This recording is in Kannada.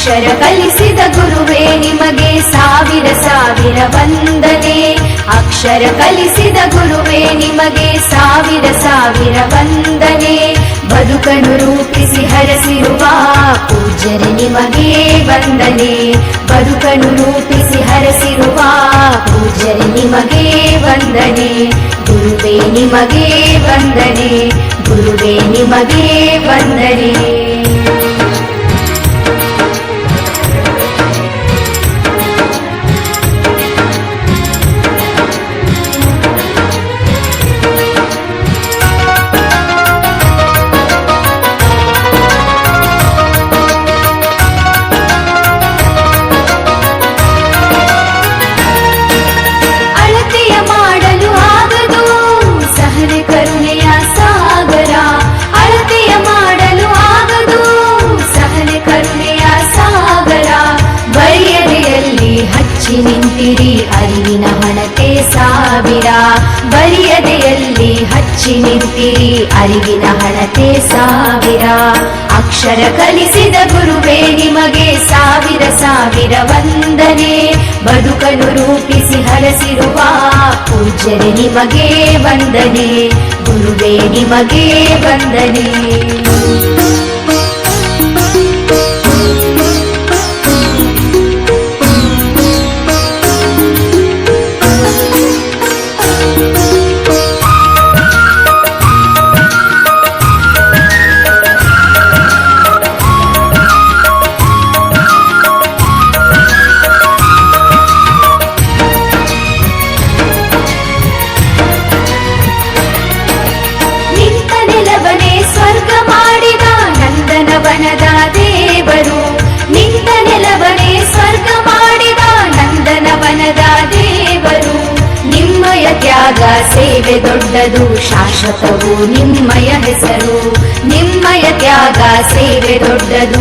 ಅಕ್ಷರ ಕಲಿಸಿದ ಗುರುವೇ ನಿಮಗೆ ಸಾವಿರ ಸಾವಿರ ವಂದನೆ. ಅಕ್ಷರ ಕಲಿಸಿದ ಗುರುವೇ ನಿಮಗೆ ಸಾವಿರ ಸಾವಿರ ವಂದನೆ. ಬದುಕನ್ನು ರೂಪಿಸಿ ಹರಸಿರುವ ಪೂಜ್ಯರೇ ನಿಮಗೆ ವಂದನೆ. ಬದುಕನ್ನು ರೂಪಿಸಿ ಹರಸಿರುವ ಪೂಜ್ಯರೇ ನಿಮಗೆ ವಂದನೆ. ಗುರುವೇ ನಿಮಗೆ ವಂದನೆ. ಗುರುವೇ ನಿಮಗೆ ವಂದನೆ. ನಿಂತಿರಿ ಅರಿವಿನ ಹಣತೆ ಸಾವಿರ. ಬರಿಯದೆಯಲ್ಲಿ ಹಚ್ಚಿ ನಿಂತಿರಿ ಅರಿವಿನ ಹಣತೆ ಸಾವಿರ. ಅಕ್ಷರ ಕಲಿಸಿದ ಗುರುವೇ ನಿಮಗೆ ಸಾವಿರ ಸಾವಿರ ವಂದನೆ. ಬದುಕನ್ನು ರೂಪಿಸಿ ಹರಸಿರುವ ಪೂಜ್ಯರೇ ನಿಮಗೆ ವಂದನೆ. ಗುರುವೇ ನಿಮಗೆ ವಂದನೆ. ವನದ ದೇವರು ನಿಂತ ನೆಲವನೇ ಸ್ವರ್ಗ ಮಾಡಿದ ನಂದನವನದ ದೇವರು. ನಿಮ್ಮಯ ತ್ಯಾಗ ಸೇವೆ ದೊಡ್ಡದು ಶಾಶ್ವತವು ನಿಮ್ಮಯ ಹೆಸರು. ನಿಮ್ಮಯ ತ್ಯಾಗ ಸೇವೆ ದೊಡ್ಡದು